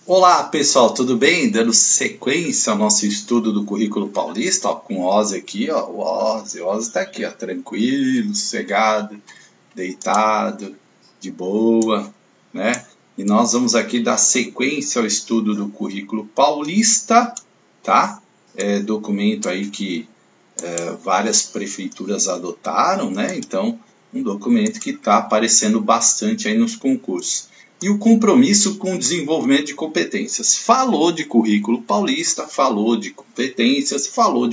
Olá pessoal, tudo bem? Dando sequência ao nosso estudo do currículo paulista, ó, com o Ozzy aqui, ó, o Ozzy está aqui, ó, tranquilo, sossegado, deitado, de boa, né? E nós vamos aqui dar sequência ao estudo do currículo paulista, tá? Documento aí que várias prefeituras adotaram, né? Então, um documento que está aparecendo bastante aí nos concursos. E o compromisso com o desenvolvimento de competências. Falou de currículo paulista, falou de competências, falou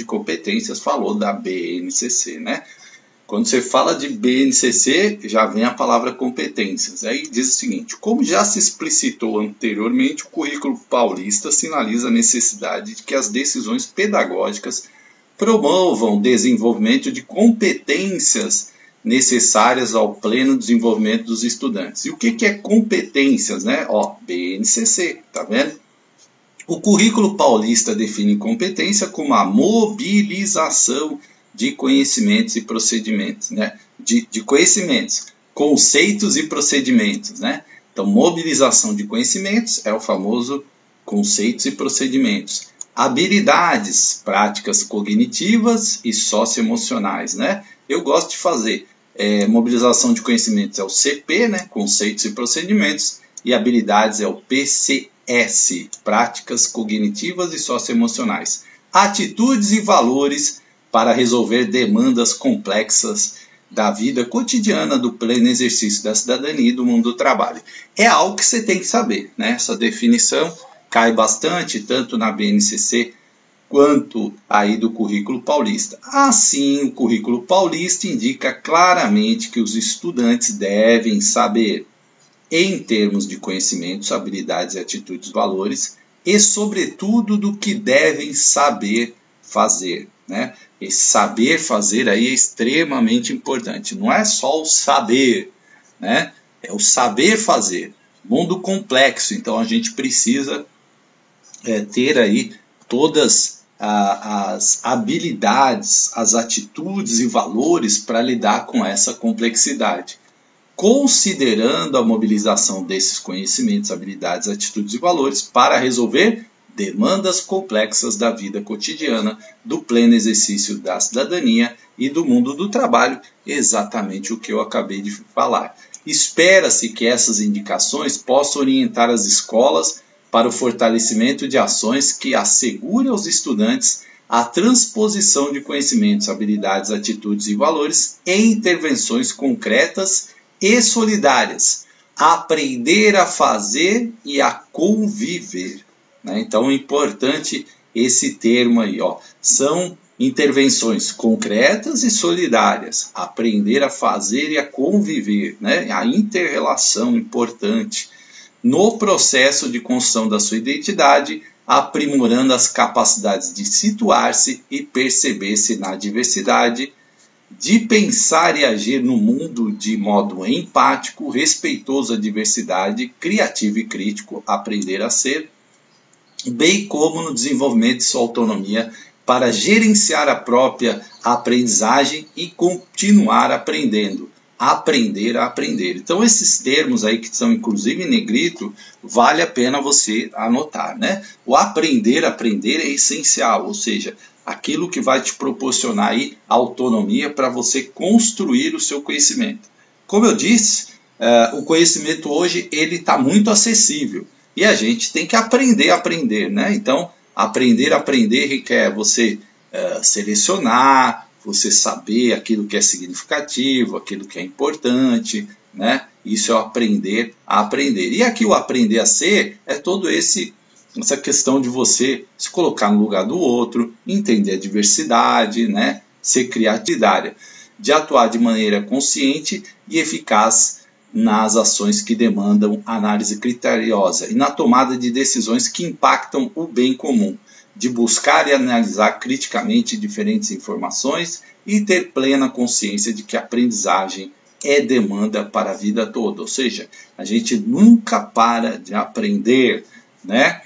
da BNCC, né? Quando você fala de BNCC, já vem a palavra competências. Aí diz o seguinte: como já se explicitou anteriormente, o currículo paulista sinaliza a necessidade de que as decisões pedagógicas promovam o desenvolvimento de competências necessárias ao pleno desenvolvimento dos estudantes. E o que é competências, né? Ó, BNCC, tá vendo? O currículo paulista define competência como a mobilização de conhecimentos e procedimentos, né? De conhecimentos, conceitos e procedimentos, né? Então, mobilização de conhecimentos é o famoso conceitos e procedimentos. Habilidades, práticas cognitivas e socioemocionais, né? Eu gosto de fazer mobilização de conhecimentos é o CP, né? Conceitos e procedimentos, e habilidades é o PCS, práticas cognitivas e socioemocionais. Atitudes e valores para resolver demandas complexas da vida cotidiana, do pleno exercício da cidadania e do mundo do trabalho. É algo que você tem que saber, né? Essa definição cai bastante, tanto na BNCC quanto aí do currículo paulista. Assim, o currículo paulista indica claramente que os estudantes devem saber, em termos de conhecimentos, habilidades, atitudes, valores, e sobretudo do que devem saber fazer, né? Esse saber fazer aí é extremamente importante. Não é só o saber, né? É o saber fazer. Mundo complexo, então a gente precisa ter aí todas as habilidades, as atitudes e valores para lidar com essa complexidade. Considerando a mobilização desses conhecimentos, habilidades, atitudes e valores para resolver demandas complexas da vida cotidiana, do pleno exercício da cidadania e do mundo do trabalho, exatamente o que eu acabei de falar. Espera-se que essas indicações possam orientar as escolas para o fortalecimento de ações que assegurem aos estudantes a transposição de conhecimentos, habilidades, atitudes e valores em intervenções concretas e solidárias. Aprender a fazer e a conviver, né? Então é importante esse termo aí, ó. São intervenções concretas e solidárias. Aprender a fazer e a conviver, né? A inter-relação importante no processo de construção da sua identidade, aprimorando as capacidades de situar-se e perceber-se na diversidade, de pensar e agir no mundo de modo empático, respeitoso à diversidade, criativo e crítico, aprender a ser, bem como no desenvolvimento de sua autonomia para gerenciar a própria aprendizagem e continuar aprendendo. Aprender a aprender. Então esses termos aí que são inclusive em negrito, vale a pena você anotar, né? O aprender a aprender é essencial, ou seja, aquilo que vai te proporcionar aí autonomia para você construir o seu conhecimento. Como eu disse, o conhecimento hoje ele está muito acessível e a gente tem que aprender a aprender, né? Então aprender a aprender requer você selecionar, você saber aquilo que é significativo, aquilo que é importante, né? Isso é o aprender a aprender. E aqui o aprender a ser é todo essa questão de você se colocar no lugar do outro, entender a diversidade, né? Ser criatividade, de atuar de maneira consciente e eficaz nas ações que demandam análise criteriosa e na tomada de decisões que impactam o bem comum, de buscar e analisar criticamente diferentes informações e ter plena consciência de que a aprendizagem é demanda para a vida toda. Ou seja, a gente nunca para de aprender, né?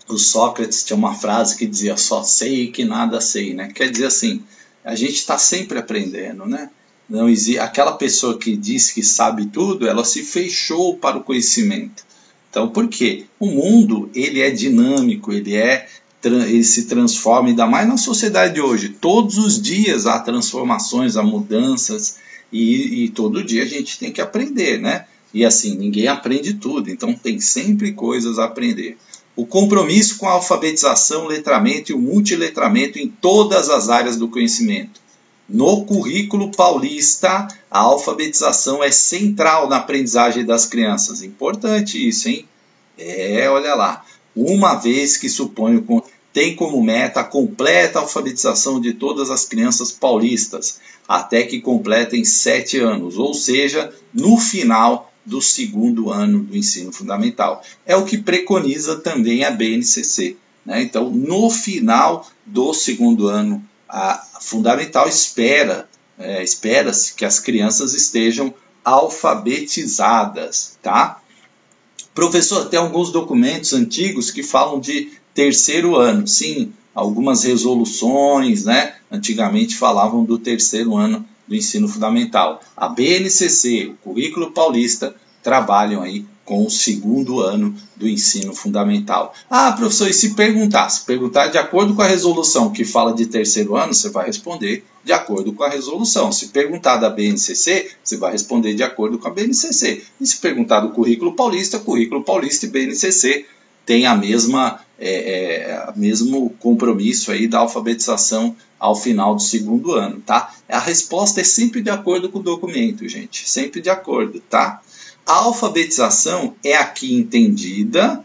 O Sócrates tinha uma frase que dizia: só sei que nada sei, né? Quer dizer assim, a gente está sempre aprendendo, né? Não existe, aquela pessoa que diz que sabe tudo, ela se fechou para o conhecimento. Então, por quê? O mundo ele é dinâmico, ele se transforma, ainda mais na sociedade de hoje. Todos os dias há transformações, há mudanças, e todo dia a gente tem que aprender, né? E assim, ninguém aprende tudo, então tem sempre coisas a aprender. O compromisso com a alfabetização, letramento e o multiletramento em todas as áreas do conhecimento. No currículo paulista, a alfabetização é central na aprendizagem das crianças. Importante isso, hein? Olha lá. Uma vez que suponho tem como meta a completa alfabetização de todas as crianças paulistas, até que completem 7 anos, ou seja, no final do segundo ano do ensino fundamental. É o que preconiza também a BNCC, né? Então, no final do segundo ano fundamental, espera-se que as crianças estejam alfabetizadas, tá? Professor, tem alguns documentos antigos que falam de terceiro ano. Sim, algumas resoluções, né? Antigamente falavam do terceiro ano do ensino fundamental. A BNCC, o Currículo Paulista, trabalham aí com o segundo ano do ensino fundamental. Ah, professor, e se perguntar de acordo com a resolução que fala de terceiro ano, você vai responder de acordo com a resolução. Se perguntar da BNCC, você vai responder de acordo com a BNCC. E se perguntar do Currículo Paulista e BNCC têm mesmo compromisso aí da alfabetização ao final do segundo ano, tá? A resposta é sempre de acordo com o documento, gente. Sempre de acordo, tá? A alfabetização é aqui entendida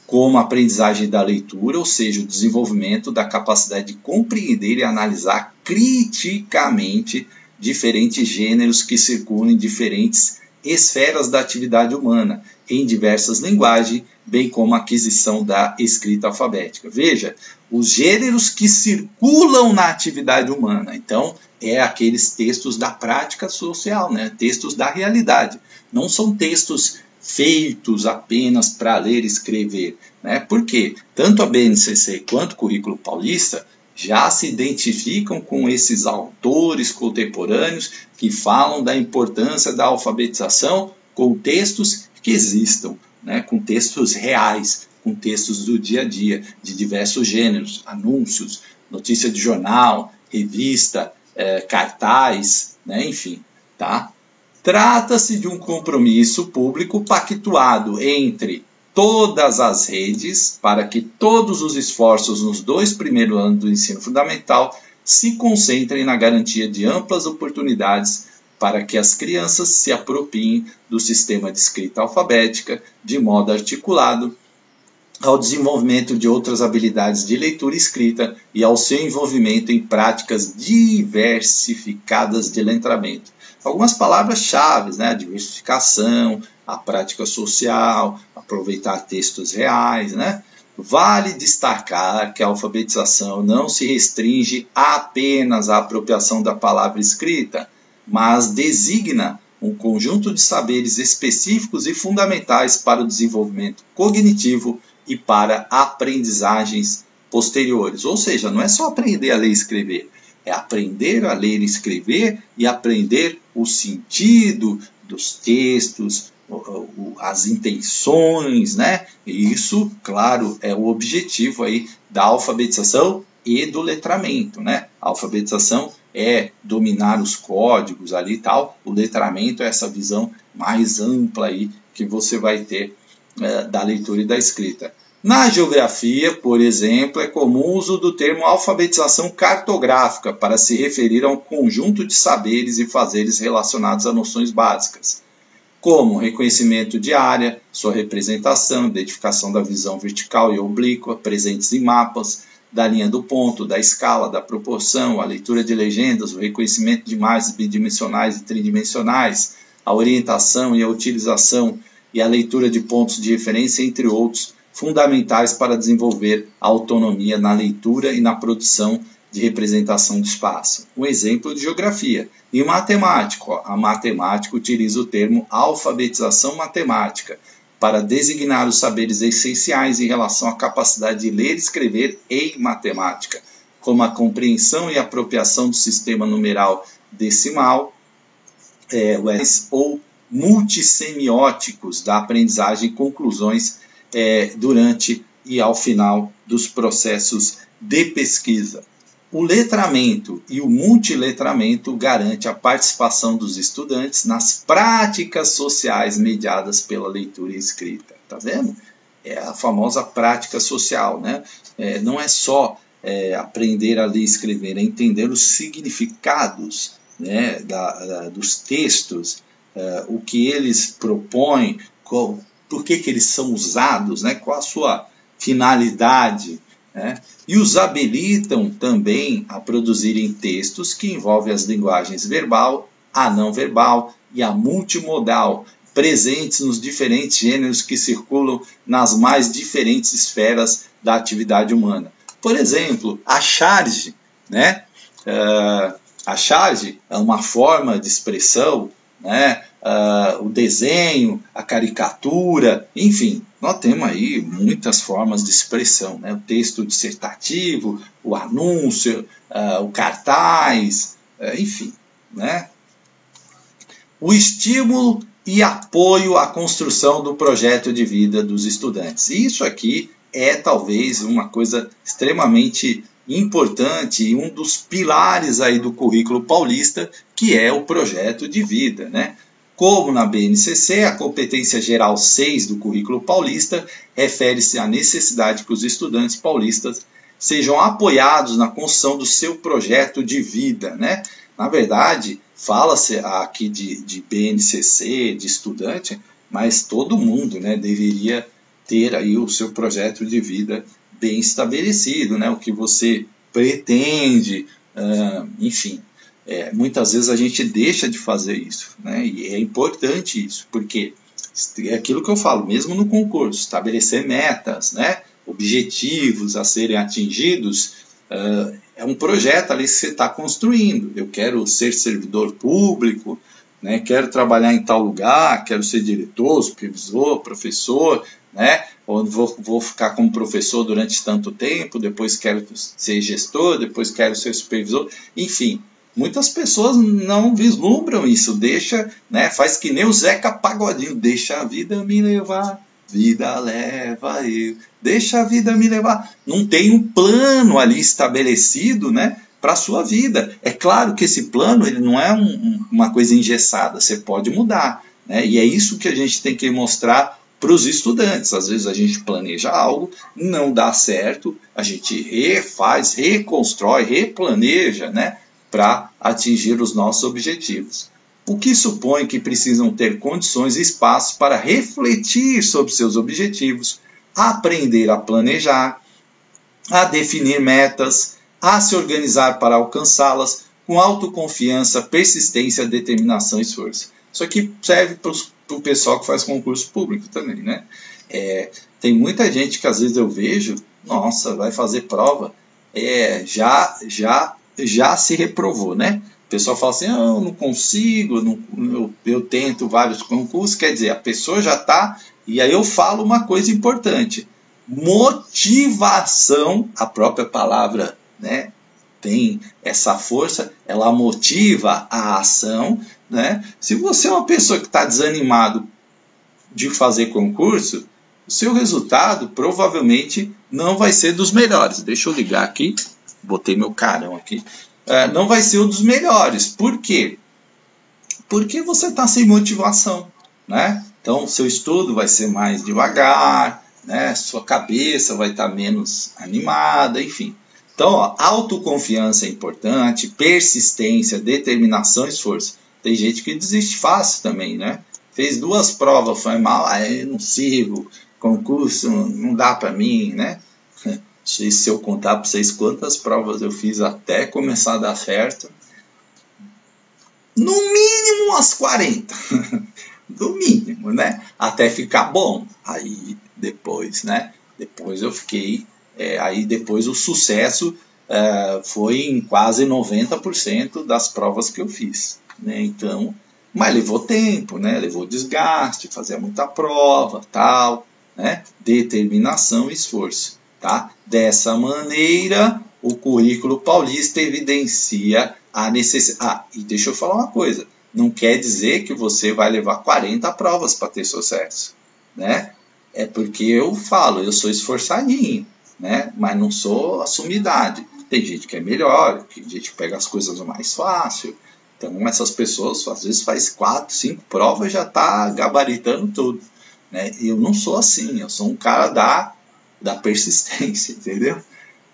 como a aprendizagem da leitura, ou seja, o desenvolvimento da capacidade de compreender e analisar criticamente diferentes gêneros que circulam em diferentes esferas da atividade humana, em diversas linguagens, bem como a aquisição da escrita alfabética. Veja, os gêneros que circulam na atividade humana. Então, aqueles textos da prática social, né? Textos da realidade. Não são textos feitos apenas para ler e escrever, né? Porque tanto a BNCC quanto o Currículo Paulista já se identificam com esses autores contemporâneos que falam da importância da alfabetização com textos que existam, né? Com textos reais, com textos do dia a dia, de diversos gêneros, anúncios, notícia de jornal, revista, cartaz, né? Enfim, tá? Trata-se de um compromisso público pactuado entre todas as redes para que todos os esforços nos 2 primeiros anos do ensino fundamental se concentrem na garantia de amplas oportunidades para que as crianças se apropriem do sistema de escrita alfabética de modo articulado ao desenvolvimento de outras habilidades de leitura e escrita e ao seu envolvimento em práticas diversificadas de letramento. Algumas palavras-chave, né? A diversificação, a prática social, aproveitar textos reais, né? Vale destacar que a alfabetização não se restringe apenas à apropriação da palavra escrita, mas designa um conjunto de saberes específicos e fundamentais para o desenvolvimento cognitivo e para aprendizagens posteriores. Ou seja, não é só aprender a ler e escrever, é aprender a ler e escrever e aprender o sentido dos textos, as intenções, né? E isso, claro, é o objetivo aí da alfabetização e do letramento, né? A alfabetização é dominar os códigos ali e tal, o letramento é essa visão mais ampla aí que você vai ter da leitura e da escrita. Na geografia, por exemplo, é comum o uso do termo alfabetização cartográfica para se referir a um conjunto de saberes e fazeres relacionados a noções básicas, como reconhecimento de área, sua representação, identificação da visão vertical e oblíqua, presentes em mapas, da linha do ponto, da escala, da proporção, a leitura de legendas, o reconhecimento de imagens bidimensionais e tridimensionais, a orientação e a utilização e a leitura de pontos de referência, entre outros, fundamentais para desenvolver a autonomia na leitura e na produção de representação de espaço. Um exemplo de geografia. E matemática, a matemática utiliza o termo alfabetização matemática para designar os saberes essenciais em relação à capacidade de ler e escrever em matemática, como a compreensão e apropriação do sistema numeral decimal, ou multissemióticos da aprendizagem e conclusões durante e ao final dos processos de pesquisa. O letramento e o multiletramento garante a participação dos estudantes nas práticas sociais mediadas pela leitura e escrita. Tá vendo? É a famosa prática social, né? Não é só aprender a ler e escrever, é entender os significados, né, dos textos, o que eles propõem, por que eles são usados, né, qual a sua finalidade, né, e os habilitam também a produzirem textos que envolvem as linguagens verbal, a não verbal e a multimodal, presentes nos diferentes gêneros que circulam nas mais diferentes esferas da atividade humana. Por exemplo, a charge, né? A charge é uma forma de expressão, né? O desenho, a caricatura, enfim, nós temos aí muitas formas de expressão, né? O texto dissertativo, o anúncio, o cartaz, enfim, né? O estímulo e apoio à construção do projeto de vida dos estudantes. Isso aqui é talvez uma coisa extremamente importante e um dos pilares aí do currículo paulista, que é o projeto de vida, né? Como na BNCC, a competência geral 6 do currículo paulista refere-se à necessidade que os estudantes paulistas sejam apoiados na construção do seu projeto de vida, né? Na verdade, fala-se aqui de BNCC, de estudante, mas todo mundo, né, deveria ter aí o seu projeto de vida bem estabelecido, né, o que você pretende, enfim. Muitas vezes a gente deixa de fazer isso, né, e é importante isso, porque é aquilo que eu falo, mesmo no concurso, estabelecer metas, né, objetivos a serem atingidos, é um projeto ali que você está construindo. Eu quero ser servidor público, né, quero trabalhar em tal lugar, quero ser diretor, supervisor, professor, né, ou vou ficar como professor durante tanto tempo, depois quero ser gestor, depois quero ser supervisor, enfim. Muitas pessoas não vislumbram isso, faz que nem o Zeca Pagodinho, deixa a vida me levar, vida leva eu, deixa a vida me levar. Não tem um plano ali estabelecido, né, para a sua vida. É claro que esse plano ele não é uma coisa engessada, você pode mudar, né, e é isso que a gente tem que mostrar para os estudantes. Às vezes a gente planeja algo, não dá certo, a gente refaz, reconstrói, replaneja, né, para atingir os nossos objetivos. O que supõe que precisam ter condições e espaços para refletir sobre seus objetivos, aprender a planejar, a definir metas, a se organizar para alcançá-las com autoconfiança, persistência, determinação e esforço. Isso aqui serve para o pessoal que faz concurso público também, né? Tem muita gente que às vezes eu vejo, nossa, vai fazer prova, já se reprovou, né? O pessoal fala assim, eu não consigo, eu tento vários concursos, quer dizer, a pessoa já está... E aí eu falo uma coisa importante, motivação, a própria palavra, né, tem essa força, ela motiva a ação, né? Se você é uma pessoa que está desanimado de fazer concurso, o seu resultado provavelmente não vai ser dos melhores. Deixa eu ligar aqui, botei meu carão aqui. Não vai ser um dos melhores. Por quê? Porque você está sem motivação, né? Então, seu estudo vai ser mais devagar, né? Sua cabeça vai estar menos animada, enfim. Então, autoconfiança é importante, persistência, determinação e esforço. Tem gente que desiste fácil também, né? Fez 2 provas, foi mal, eu não sigo, concurso não dá para mim, né? Se eu contar para vocês quantas provas eu fiz até começar a dar certo, no mínimo umas 40, no mínimo, né? Até ficar bom. Aí depois, né? Depois eu fiquei, aí depois o sucesso foi em quase 90% das provas que eu fiz, né? Então, mas levou tempo, né? Levou desgaste, fazia muita prova, tal, né? Determinação e esforço. Tá? Dessa maneira, o currículo paulista evidencia a necessidade. E deixa eu falar uma coisa. não quer dizer que você vai levar 40 provas para ter sucesso, né? É porque eu falo, eu sou esforçadinho, né? Mas não sou a sumidade. Tem gente que é melhor, tem gente que pega as coisas mais fácil. Então essas pessoas às vezes faz 4, 5 provas e já está gabaritando tudo, né? Eu não sou assim, eu sou um cara da persistência, entendeu?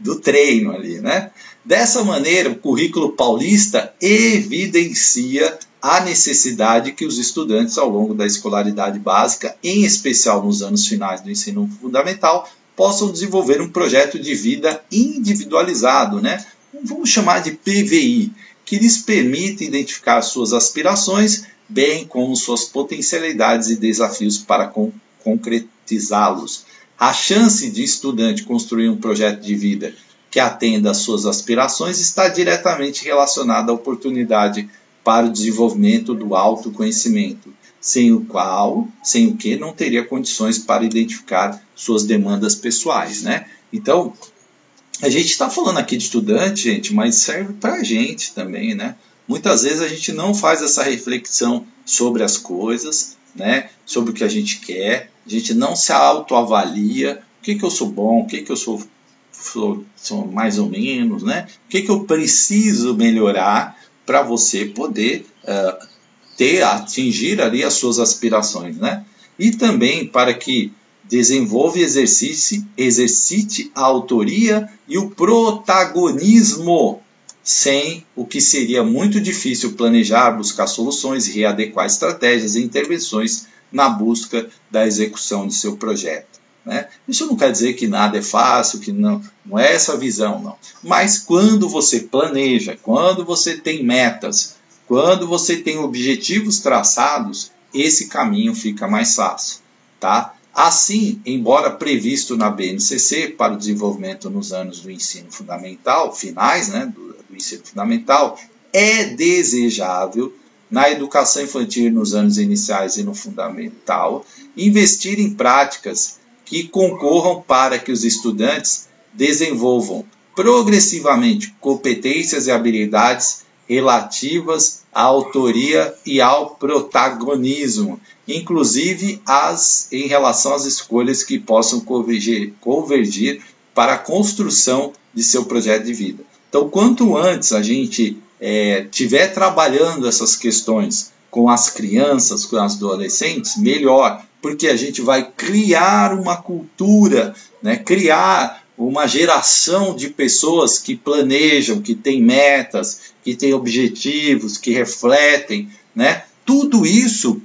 Do treino ali, né? Dessa maneira, o currículo paulista evidencia a necessidade que os estudantes ao longo da escolaridade básica, em especial nos anos finais do ensino fundamental, possam desenvolver um projeto de vida individualizado, né? Vamos chamar de PVI, que lhes permite identificar suas aspirações, bem como suas potencialidades e desafios para concretizá-los. A chance de estudante construir um projeto de vida que atenda às suas aspirações está diretamente relacionada à oportunidade para o desenvolvimento do autoconhecimento, sem o que não teria condições para identificar suas demandas pessoais, né? Então, a gente está falando aqui de estudante, gente, mas serve para a gente também, né? Muitas vezes a gente não faz essa reflexão sobre as coisas, né? Sobre o que a gente quer, a gente não se autoavalia, o que eu sou bom, o que eu sou mais ou menos, né? O que eu preciso melhorar para você poder atingir ali as suas aspirações, né? E também para que desenvolva e exercite a autoria e o protagonismo, sem o que seria muito difícil planejar, buscar soluções e readequar estratégias e intervenções na busca da execução de seu projeto, né? Isso não quer dizer que nada é fácil, que não é essa a visão, não. Mas quando você planeja, quando você tem metas, quando você tem objetivos traçados, esse caminho fica mais fácil, tá? Assim, embora previsto na BNCC para o desenvolvimento nos anos do ensino fundamental, finais, né, do ensino fundamental, é desejável, na educação infantil nos anos iniciais e no fundamental, investir em práticas que concorram para que os estudantes desenvolvam progressivamente competências e habilidades relativas à autoria e ao protagonismo, inclusive em relação às escolhas que possam convergir para a construção de seu projeto de vida. Então, quanto antes a gente estiver trabalhando essas questões com as crianças, com as adolescentes, melhor, porque a gente vai criar uma cultura, né? Criar uma geração de pessoas que planejam, que têm metas, que têm objetivos, que refletem, né? Tudo isso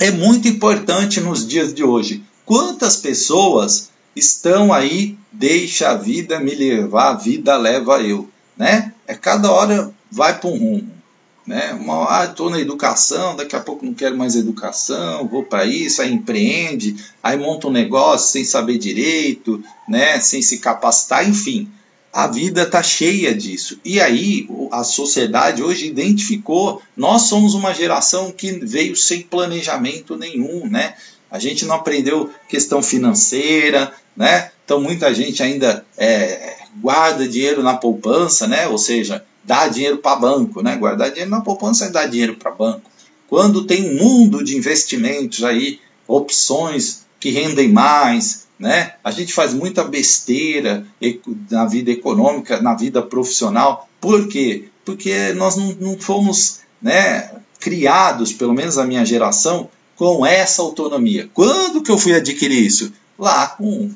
é muito importante nos dias de hoje. Quantas pessoas estão aí, deixa a vida me levar, a vida leva eu, né? Cada hora vai para um rumo, né? Estou na educação, daqui a pouco não quero mais educação, vou para isso, aí empreende, aí monta um negócio sem saber direito, né? Sem se capacitar, enfim. A vida está cheia disso. E aí a sociedade hoje identificou, nós somos uma geração que veio sem planejamento nenhum, né? A gente não aprendeu questão financeira, né? Então muita gente ainda guarda dinheiro na poupança, né? Ou seja, dá dinheiro para banco, né? Guardar dinheiro na poupança é dar dinheiro para banco. Quando tem um mundo de investimentos aí, opções que rendem mais, né? A gente faz muita besteira na vida econômica, na vida profissional. Por quê? Porque nós não fomos, né, criados, pelo menos a minha geração, com essa autonomia. Quando que eu fui adquirir isso? Lá com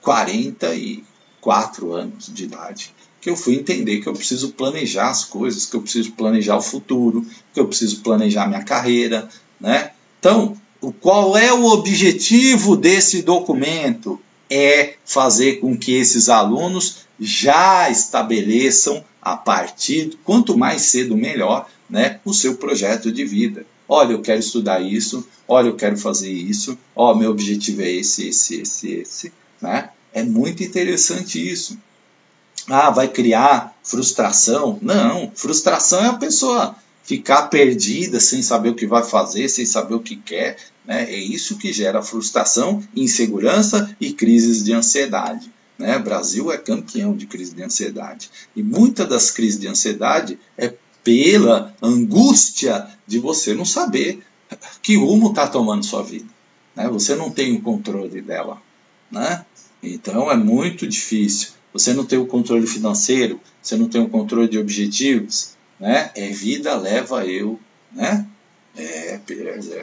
44 anos de idade. Que eu fui entender que eu preciso planejar as coisas, que eu preciso planejar o futuro, que eu preciso planejar minha carreira, né? Então, qual é o objetivo desse documento? É fazer com que esses alunos já estabeleçam, a partir, quanto mais cedo melhor, né, o seu projeto de vida. Olha, eu quero estudar isso, olha, eu quero fazer isso, ó, meu objetivo é esse, né? É muito interessante isso. Ah, vai criar frustração? Não, frustração é a pessoa ficar perdida, sem saber o que vai fazer, sem saber o que quer, né? É isso que gera frustração, insegurança e crises de ansiedade, né? O Brasil é campeão de crise de ansiedade. E muitas das crises de ansiedade é pela angústia de você não saber que rumo está tomando sua vida, né? Você não tem o controle dela, né? Então é muito difícil. Você não tem o controle financeiro, você não tem o controle de objetivos, né? É vida leva eu, né?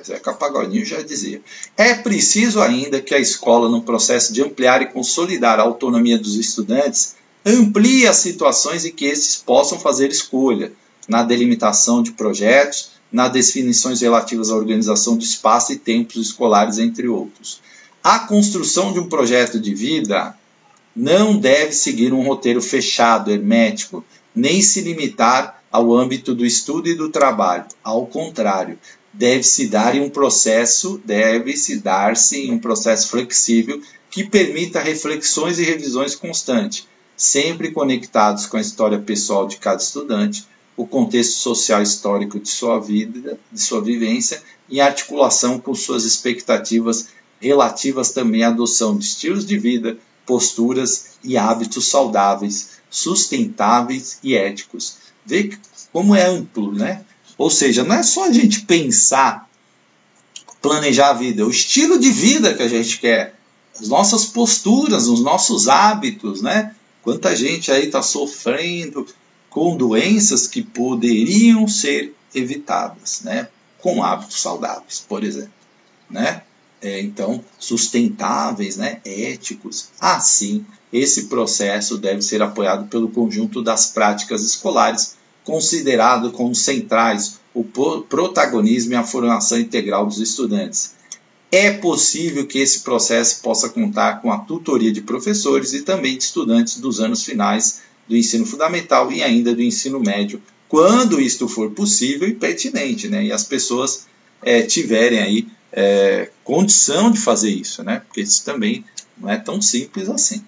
Zeca Pagodinho já dizia. É preciso ainda que a escola, no processo de ampliar e consolidar a autonomia dos estudantes, amplie as situações em que esses possam fazer escolha, na delimitação de projetos, nas definições relativas à organização do espaço e tempos escolares, entre outros. A construção de um projeto de vida não deve seguir um roteiro fechado, hermético, nem se limitar ao âmbito do estudo e do trabalho. Ao contrário, deve-se dar-se em um processo flexível que permita reflexões e revisões constantes, sempre conectados com a história pessoal de cada estudante, o contexto social histórico de sua vida, de sua vivência, em articulação com suas expectativas relativas também à adoção de estilos de vida, posturas e hábitos saudáveis, sustentáveis e éticos. Vê como é amplo, né? Ou seja, não é só a gente pensar, planejar a vida, é o estilo de vida que a gente quer, as nossas posturas, os nossos hábitos, né? Quanta gente aí está sofrendo com doenças que poderiam ser evitadas, né? Com hábitos saudáveis, por exemplo, né? Então, sustentáveis, né? Éticos. Assim, esse processo deve ser apoiado pelo conjunto das práticas escolares, considerado como centrais o protagonismo e a formação integral dos estudantes. É possível que esse processo possa contar com a tutoria de professores e também de estudantes dos anos finais do ensino fundamental e ainda do ensino médio, quando isto for possível e pertinente, né? E as pessoas tiverem aí condição de fazer isso, né? Porque isso também não é tão simples assim.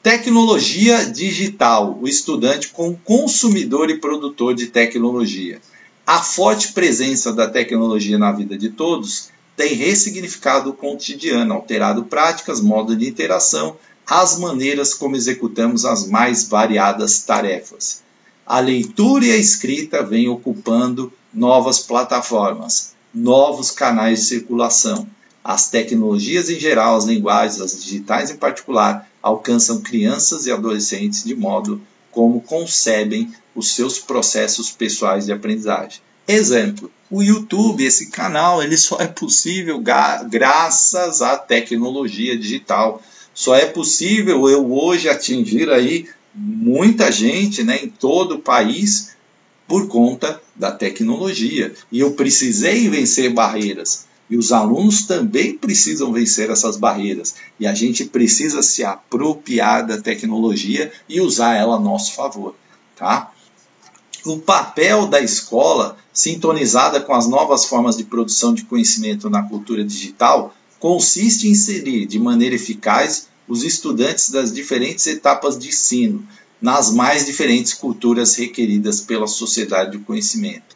Tecnologia digital, o estudante como consumidor e produtor de tecnologia. A forte presença da tecnologia na vida de todos tem ressignificado o cotidiano, alterado práticas, modo de interação, as maneiras como executamos as mais variadas tarefas. A leitura e a escrita vêm ocupando novas plataformas, novos canais de circulação. As tecnologias em geral, as linguagens, as digitais em particular, alcançam crianças e adolescentes de modo como concebem os seus processos pessoais de aprendizagem. Exemplo, o YouTube, esse canal, ele só é possível graças à tecnologia digital. Só é possível eu hoje atingir aí muita gente, né, em todo o país por conta da tecnologia. E eu precisei vencer barreiras. E os alunos também precisam vencer essas barreiras. E a gente precisa se apropriar da tecnologia e usar ela a nosso favor. Tá? O papel da escola, sintonizada com as novas formas de produção de conhecimento na cultura digital, consiste em inserir de maneira eficaz os estudantes das diferentes etapas de ensino, nas mais diferentes culturas requeridas pela sociedade do conhecimento.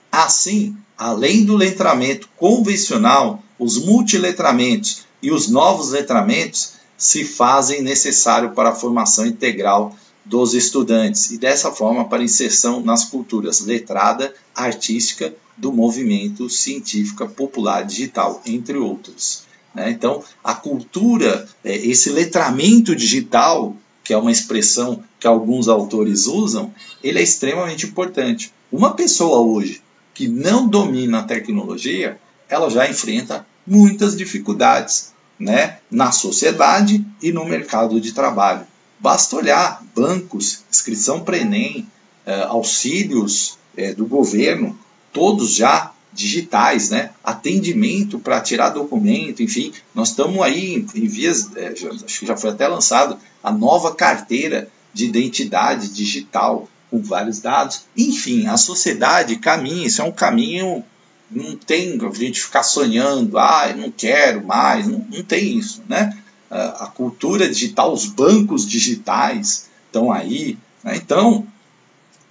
Assim, além do letramento convencional, os multiletramentos e os novos letramentos se fazem necessários para a formação integral dos estudantes e, dessa forma, para a inserção nas culturas letrada, artística, do movimento científica popular digital, entre outros. Então, a cultura, esse letramento digital, que é uma expressão que alguns autores usam, ele é extremamente importante. Uma pessoa hoje que não domina a tecnologia, ela já enfrenta muitas dificuldades, né, na sociedade e no mercado de trabalho. Basta olhar bancos, inscrição para Enem, auxílios do governo, todos já digitais, né? Atendimento para tirar documento, enfim, nós estamos aí em vias, acho que já foi até lançado a nova carteira de identidade digital com vários dados. Enfim, a sociedade caminha, isso é um caminho, não tem a gente ficar sonhando, eu não quero mais, não tem isso, né? A cultura digital, os bancos digitais estão aí, né? Então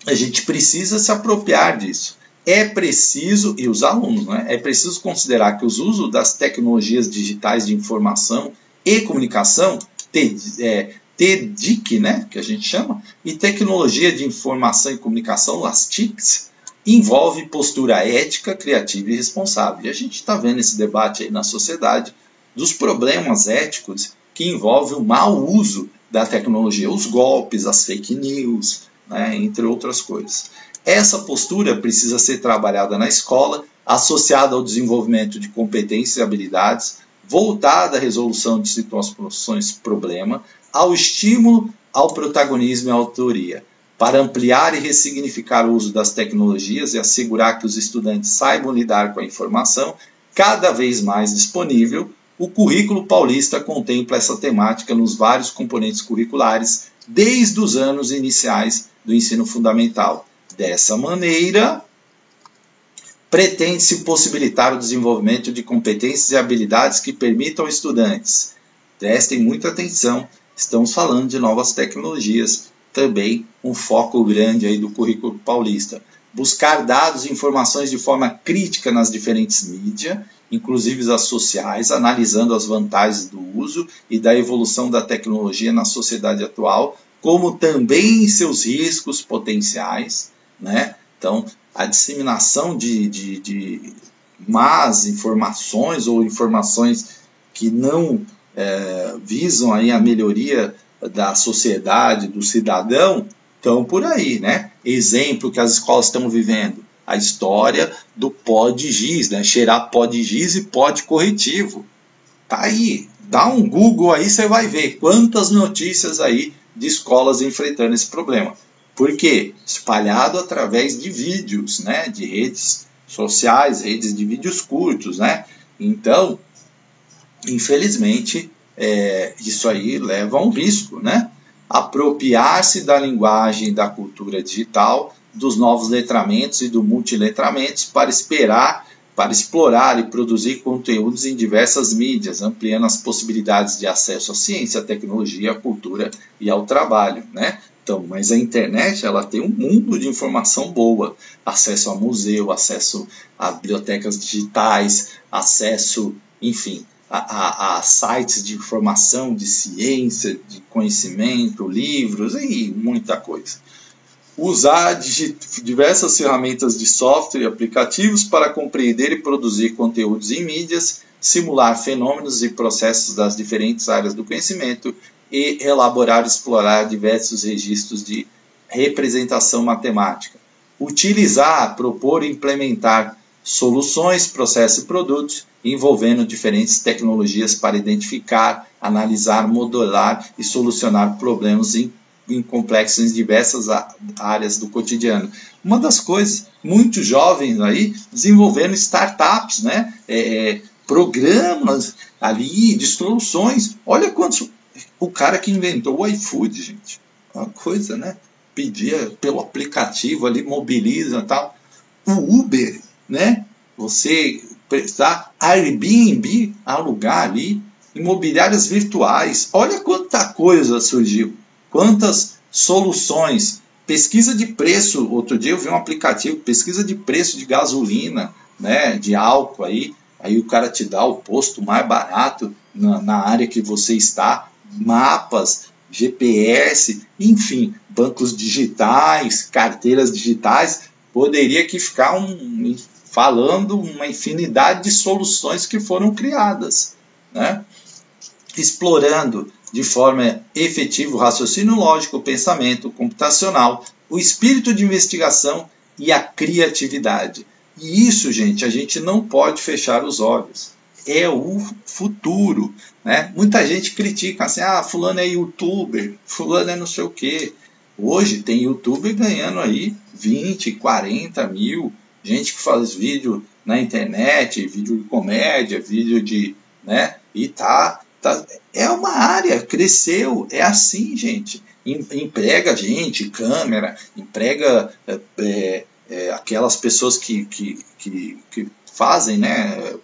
a gente precisa se apropriar disso. É preciso, e os alunos, né? É preciso considerar que os usos das tecnologias digitais de informação e comunicação, TDIC, né? Que a gente chama, e tecnologia de informação e comunicação, as TICs, envolve postura ética, criativa e responsável. E a gente está vendo esse debate aí na sociedade dos problemas éticos que envolvem o mau uso da tecnologia, os golpes, as fake news, né, entre outras coisas. Essa postura precisa ser trabalhada na escola, associada ao desenvolvimento de competências e habilidades, voltada à resolução de situações problema, ao estímulo ao protagonismo e à autoria, para ampliar e ressignificar o uso das tecnologias e assegurar que os estudantes saibam lidar com a informação cada vez mais disponível. O currículo paulista contempla essa temática nos vários componentes curriculares desde os anos iniciais do ensino fundamental. Dessa maneira, pretende-se possibilitar o desenvolvimento de competências e habilidades que permitam aos estudantes. Prestem muita atenção, estamos falando de novas tecnologias, também um foco grande aí do currículo paulista. Buscar dados e informações de forma crítica nas diferentes mídias, inclusive as sociais, analisando as vantagens do uso e da evolução da tecnologia na sociedade atual, como também seus riscos potenciais, né? Então, a disseminação de más informações ou informações que não visam aí a melhoria da sociedade, do cidadão, estão por aí, né? Exemplo que as escolas estão vivendo, a história do pó de giz, né? Cheirar pó de giz e pó de corretivo. Tá aí, dá um Google aí, você vai ver quantas notícias aí de escolas enfrentando esse problema. Por quê? Espalhado através de vídeos, né? De redes sociais, redes de vídeos curtos, né? Então, infelizmente, isso aí leva a um risco, né? Apropriar-se da linguagem da cultura digital, dos novos letramentos e do multiletramentos para explorar e produzir conteúdos em diversas mídias, ampliando as possibilidades de acesso à ciência, à tecnologia, à cultura e ao trabalho, né? Então, mas a internet, ela tem um mundo de informação boa, acesso a museu, acesso a bibliotecas digitais, acesso, enfim, a sites de informação, de ciência, de conhecimento, livros e muita coisa. Usar diversas ferramentas de software e aplicativos para compreender e produzir conteúdos em mídias, simular fenômenos e processos das diferentes áreas do conhecimento e elaborar e explorar diversos registros de representação matemática. Utilizar, propor e implementar soluções, processos e produtos envolvendo diferentes tecnologias para identificar, analisar, modelar e solucionar problemas complexos em diversas áreas do cotidiano. Uma das coisas, muitos jovens aí desenvolvendo startups, né? Programas ali de soluções. Olha quantos... O cara que inventou o iFood, gente. Uma coisa, né? Pedia pelo aplicativo ali, mobiliza e tal. O Uber, né? Você prestar Airbnb, alugar ali, imobiliárias virtuais. Olha quanta coisa surgiu. Quantas soluções. Pesquisa de preço. Outro dia eu vi um aplicativo, pesquisa de preço de gasolina, né? De álcool aí. Aí o cara te dá o posto mais barato na área que você está. Mapas, GPS, enfim, bancos digitais, carteiras digitais. Poderia aqui ficar falando uma infinidade de soluções que foram criadas, né? Explorando de forma efetiva o raciocínio lógico, o pensamento computacional, o espírito de investigação e a criatividade. E isso, gente, a gente não pode fechar os olhos. É o futuro, né? Muita gente critica assim, fulano é youtuber, fulano é não sei o quê. Hoje tem youtuber ganhando aí 20, 40 mil, gente que faz vídeo na internet, vídeo de comédia, vídeo de, né? E é uma área, cresceu, é assim, gente. Emprega gente, câmera, emprega aquelas pessoas que fazem, né?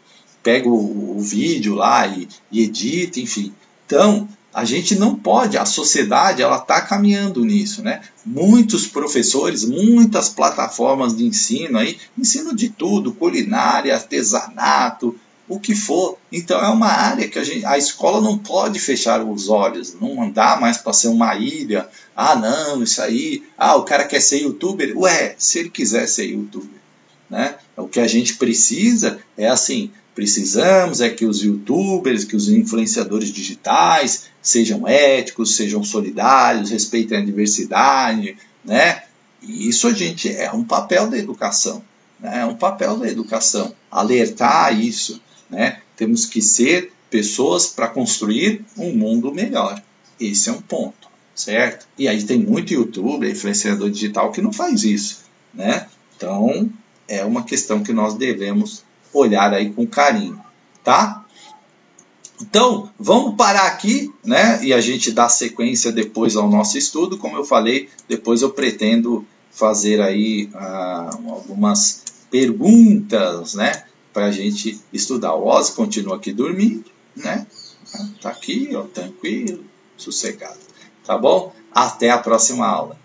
Pega o vídeo lá e edita, enfim. Então, a gente não pode, a sociedade ela está caminhando nisso, né? Muitos professores, muitas plataformas de ensino aí, ensino de tudo, culinária, artesanato, o que for. Então é uma área que a escola não pode fechar os olhos, não dá mais para ser uma ilha. Não, isso aí, o cara quer ser youtuber. Ué, se ele quiser ser youtuber, O que a gente precisa é assim, precisamos é que os youtubers, que os influenciadores digitais sejam éticos, sejam solidários, respeitem a diversidade, né? E isso, gente, é um papel da educação, né? É um papel da educação, alertar isso, né? Temos que ser pessoas para construir um mundo melhor. Esse é um ponto, certo? E aí tem muito youtuber, influenciador digital que não faz isso, né? Então, é uma questão que nós devemos olhar aí com carinho, tá? Então, vamos parar aqui, né? E a gente dá sequência depois ao nosso estudo. Como eu falei, depois eu pretendo fazer aí algumas perguntas, né? Para a gente estudar. O Ozzy continua aqui dormindo, né? Tá aqui, ó, tranquilo, sossegado. Tá bom? Até a próxima aula.